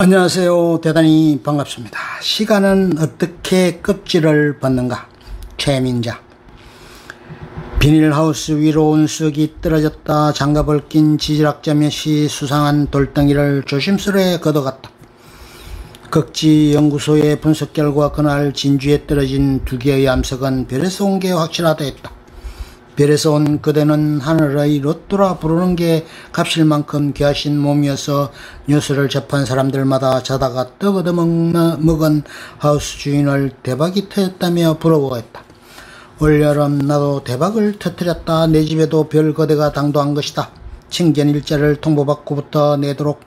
안녕하세요. 대단히 반갑습니다. 시간은 어떻게 껍질을 벗는가? 최민자. 비닐하우스 위로 운석이 떨어졌다. 장갑을 낀 지질학자 몇이 수상한 돌덩이를 조심스레 걷어갔다. 극지연구소의 분석 결과 그날 진주에 떨어진 두 개의 암석은 별에서 온 게 확실하다 했다. 별에서 온 그대는 하늘의 로또라 부르는 게 값일 만큼 귀하신 몸이어서 뉴스를 접한 사람들마다 자다가 떡 얻어먹은 하우스 주인을 대박이 터졌다며 부러워했다. 올여름 나도 대박을 터뜨렸다. 내 집에도 별 거대가 당도한 것이다. 칭견일자를 통보받고부터 내도록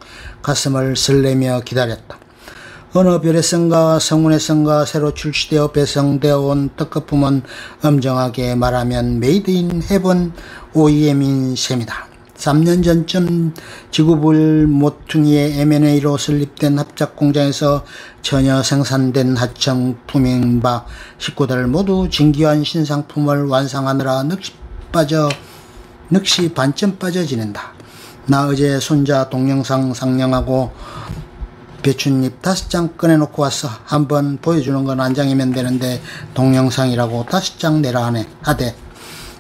가슴을 설레며 기다렸다. 어느 별에선가 성운에선가 새로 출시되어 배송되어 온 떡거품은 엄정하게 말하면 메이드 인 헤븐 OEM인 셈이다. 3년 전쯤 지구불 모퉁이의 M&A로 설립된 합작공장에서 전혀 생산된 하청품인 바 식구들 모두 진귀한 신상품을 완성하느라 넋이 반쯤 빠져 지낸다. 나 어제 손자 동영상 상영하고 배춧잎 5장 꺼내놓고 왔어. 한번 보여주는 건 한 장이면 되는데 동영상이라고 5장 내라 하대.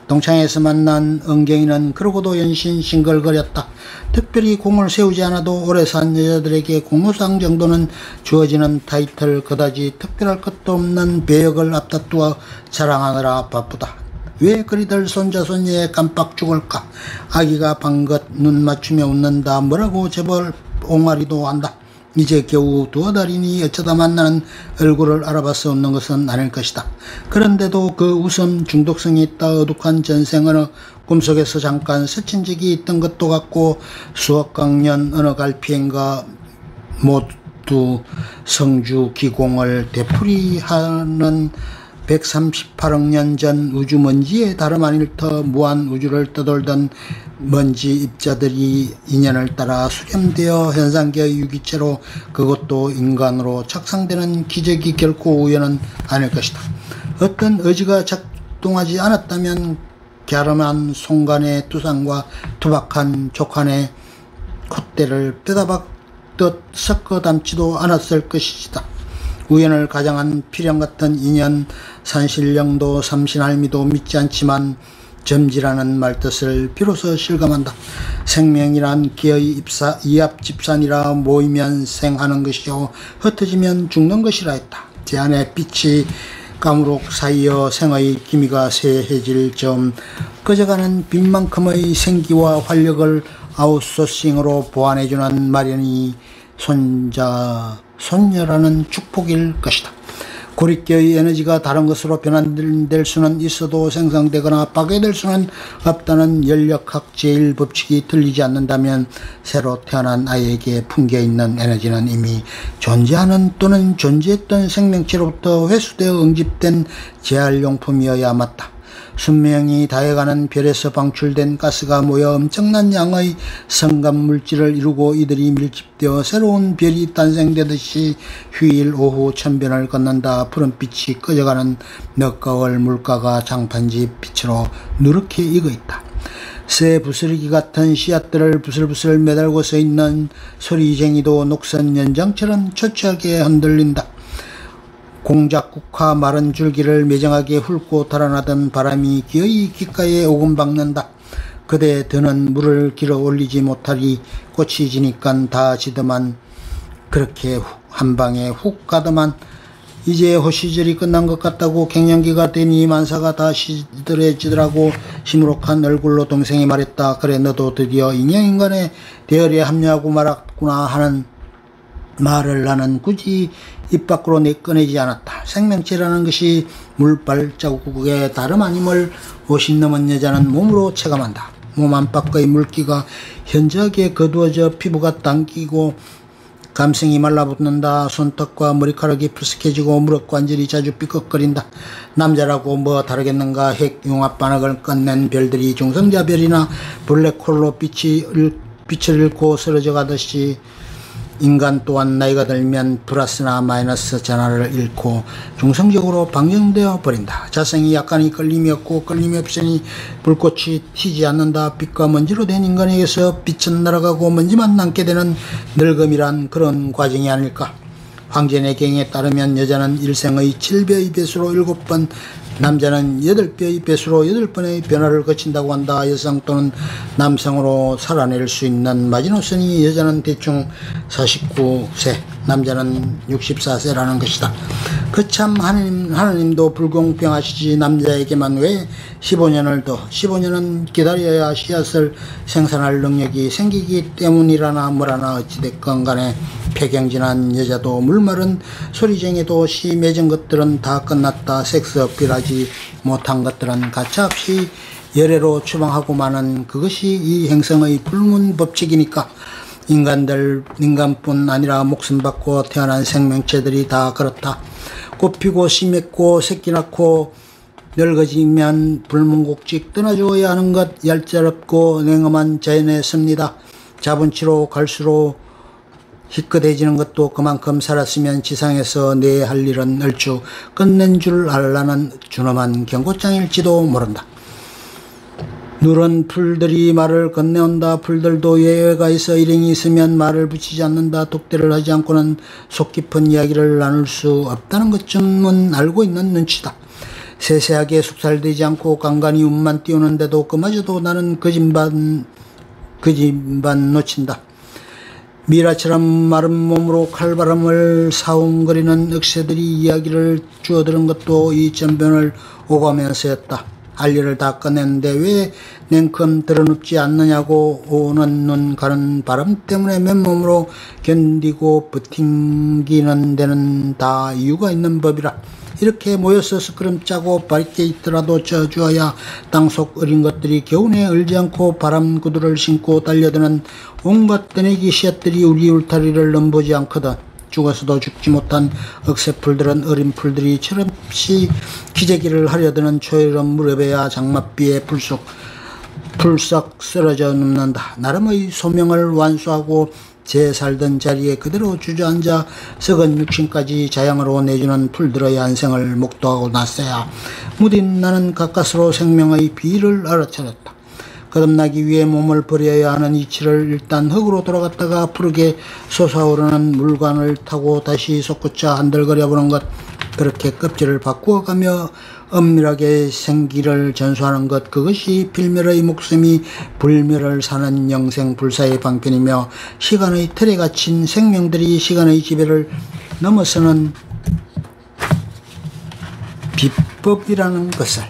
동창회에서 만난 은경이는 그러고도 연신 싱글거렸다. 특별히 공을 세우지 않아도 오래 산 여자들에게 공로상 정도는 주어지는 타이틀 그다지 특별할 것도 없는 배역을 앞다투어 자랑하느라 바쁘다. 왜 그리들 손자 손녀에 깜빡 죽을까? 아기가 방긋 눈 맞추며 웃는다. 뭐라고 제발 옹알이도 한다. 이제 겨우 2달이니 어쩌다 만나는 얼굴을 알아봐서 웃는 것은 아닐 것이다. 그런데도 그 웃음 중독성이 있다. 어둑한 전생 어느 꿈속에서 잠깐 스친 적이 있던 것도 같고 수억강년 어느 갈피엔가 모두 성주 기공을 되풀이하는 138억 년 전 우주먼지에 다름 아닐 터 무한 우주를 떠돌던 먼지 입자들이 인연을 따라 수렴되어 현상계의 유기체로 그것도 인간으로 착상되는 기적이 결코 우연은 아닐 것이다. 어떤 의지가 작동하지 않았다면 갸름한 송간의 두상과 투박한 족한의 콧대를 빼다박듯 섞어 담지도 않았을 것이다. 우연을 가장한 필연 같은 인연, 산신령도 삼신할미도 믿지 않지만 점지라는 말뜻을 비로소 실감한다. 생명이란 기의 이합집산이라 모이면 생하는 것이요 흩어지면 죽는 것이라 했다. 제 안에 빛이 까무룩 사이어 생의 기미가 새해질 점 꺼져가는 빛만큼의 생기와 활력을 아웃소싱으로 보완해주는 마련이 손녀라는 축복일 것이다. 고립계의 에너지가 다른 것으로 변환될 수는 있어도 생성되거나 파괴될 수는 없다는 연력학 제1법칙이 틀리지 않는다면 새로 태어난 아이에게 품겨있는 에너지는 이미 존재하는 또는 존재했던 생명체로부터 회수되어 응집된 재활용품이어야 맞다. 수명이 다해가는 별에서 방출된 가스가 모여 엄청난 양의 성간물질을 이루고 이들이 밀집되어 새로운 별이 탄생되듯이 휴일 오후 천변을 걷는다. 푸른빛이 꺼져가는 늦가을 물가가 장판지 빛으로 누렇게 익어있다. 새 부스러기 같은 씨앗들을 부슬부슬 매달고 서 있는 소리쟁이도 녹슨 연장처럼 초췌하게 흔들린다. 공작국화 마른 줄기를 매정하게 훑고 달아나던 바람이 기어이 귓가에 오금 박는다. 그대 드는 물을 길어 올리지 못하리. 꽃이 지니깐 다 지더만 그렇게 한방에 훅 가더만 이제 호시절이 끝난 것 같다고 갱년기가 되니 만사가 다 시들해지더라고. 시무룩한 얼굴로 동생이 말했다. 그래 너도 드디어 인형인간의 대열에 합류하고 말았구나 하는 말을 나는 굳이 입 밖으로 꺼내지 않았다. 생명체라는 것이 물발자국에 다름 아님을 50 넘은 여자는 몸으로 체감한다. 몸 안팎의 물기가 현저하게 거두어져 피부가 당기고 감성이 말라붙는다. 손톱과 머리카락이 푸석해지고 무릎 관절이 자주 삐걱거린다. 남자라고 뭐 다르겠는가. 핵 융합 반응을 끝낸 별들이 중성자별이나 블랙홀로 빛을 잃고 쓰러져 가듯이 인간 또한 나이가 들면 플러스나 마이너스 전하를 잃고 중성적으로 방정되어 버린다. 자성이 약간이 끌림이 없고 끌림이 없으니 불꽃이 튀지 않는다. 빛과 먼지로 된 인간에게서 빛은 날아가고 먼지만 남게 되는 늙음이란 그런 과정이 아닐까. 황제내경에 따르면 여자는 일생의 7배의 배수로 7번, 남자는 8배의 배수로 8번의 변화를 거친다고 한다. 여성 또는 남성으로 살아낼 수 있는 마지노선이 여자는 대충 49세, 남자는 64세라는 것이다. 그참 하느님도 불공평하시지. 남자에게만 왜 15년은 기다려야 씨앗을 생산할 능력이 생기기 때문이라나 뭐라나 어찌됐건 간에 폐경진한 여자도 물마른 소리쟁이도 시 맺은 것들은 다 끝났다. 섹스 어필하지 못한 것들은 가차없이 열애로 추방하고 마는 그것이 이 행성의 불문 법칙이니까. 인간뿐 아니라 목숨 받고 태어난 생명체들이 다 그렇다. 꽃피고 씨 맺고 새끼 낳고 늙어지면 불문곡직 떠나줘야 하는 것, 얄짤없고 냉엄한 자연의 섭니다. 자본치로 갈수록 희끗해지는 것도 그만큼 살았으면 지상에서 내 할 일은 얼추 끝낸 줄 알라는 준엄한 경고장일지도 모른다. 누런 풀들이 말을 건네온다. 풀들도 예외가 있어 일행이 있으면 말을 붙이지 않는다. 독대를 하지 않고는 속 깊은 이야기를 나눌 수 없다는 것쯤은 알고 있는 눈치다. 세세하게 숙살되지 않고 간간히 운만 띄우는데도 그마저도 나는 거짓반 놓친다. 미라처럼 마른 몸으로 칼바람을 사웅거리는 억새들이 이야기를 주워들은 것도 이 전변을 오가면서였다. 할 일을 다 끝냈는데 왜 냉큼 드러눕지 않느냐고. 오는 눈 가는 바람 때문에 맨몸으로 견디고 버팅기는 데는 다 이유가 있는 법이라. 이렇게 모여서 스크럼 짜고 바리케이트라도 쳐주어야 땅속 어린 것들이 겨우내 얼지 않고 바람 구두를 신고 달려드는 온갖 떠내기 씨앗들이 우리 울타리를 넘보지 않거든. 죽어서도 죽지 못한 억새풀들은 어린 풀들이 철없이 기재기를 하려드는 초여름 무렵에야 장맛비에 풀썩 쓰러져 눕는다. 나름의 소명을 완수하고 제 살던 자리에 그대로 주저앉아 썩은 육신까지 자양으로 내주는 풀들의 안생을 목도하고 났어야 무딘 나는 가까스로 생명의 비를 알아차렸다. 거듭나기 위해 몸을 버려야 하는 이치를 일단 흙으로 돌아갔다가 푸르게 솟아오르는 물관을 타고 다시 솟구쳐 한들거려 보는 것, 그렇게 껍질을 바꾸어가며 엄밀하게 생기를 전수하는 것, 그것이 필멸의 목숨이 불멸을 사는 영생불사의 방편이며 시간의 틀에 갇힌 생명들이 시간의 지배를 넘어서는 비법이라는 것을.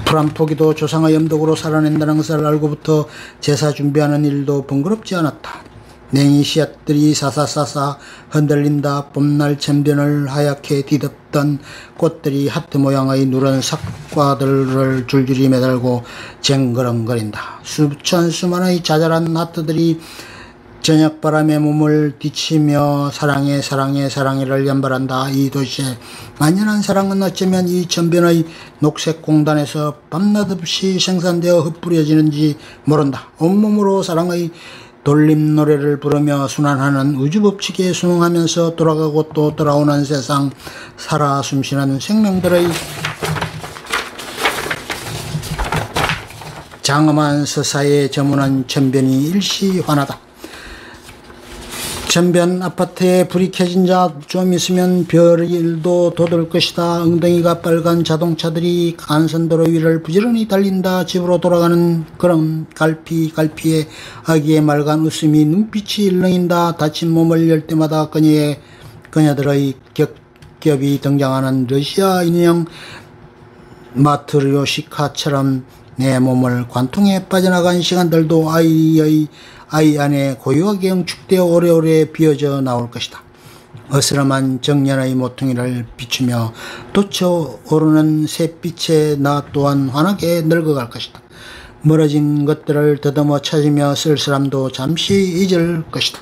풀한포기도 조상의 염독으로 살아낸다는 것을 알고부터 제사 준비하는 일도 번거롭지 않았다. 냉이 씨앗들이 사사사사 흔들린다. 봄날 천변을 하얗게 뒤덮던 꽃들이 하트 모양의 누런 삭과들을 줄줄이 매달고 쟁그렁거린다. 수천수만의 자잘한 하트들이 저녁바람에 몸을 뒤치며 사랑해 사랑해 사랑해를 연발한다. 이 도시의 만연한 사랑은 어쩌면 이 천변의 녹색 공단에서 밤낮 없이 생산되어 흩뿌려지는지 모른다. 온몸으로 사랑의 돌림 노래를 부르며 순환하는 우주법칙에 순응하면서 돌아가고 또 돌아오는 세상, 살아 숨쉬는 생명들의 장엄한 서사에 저문한 천변이 일시 환하다. 천변 아파트에 불이 켜진 자 좀 있으면 별일도 돋을 것이다. 엉덩이가 빨간 자동차들이 간선도로 위를 부지런히 달린다. 집으로 돌아가는 그런 갈피에 아기의 맑은 웃음이 눈빛이 일렁인다. 다친 몸을 열 때마다 그녀들의 겹겹이 등장하는 러시아 인형 마트리오시카처럼 내 몸을 관통해 빠져나간 시간들도 아이 안에 고요하게 응축되어 오래오래 비어져 나올 것이다. 어스름한 정년의 모퉁이를 비추며 돋쳐오르는 샛빛에 나 또한 환하게 늙어갈 것이다. 멀어진 것들을 더듬어 찾으며 쓸쓸함도 잠시 잊을 것이다.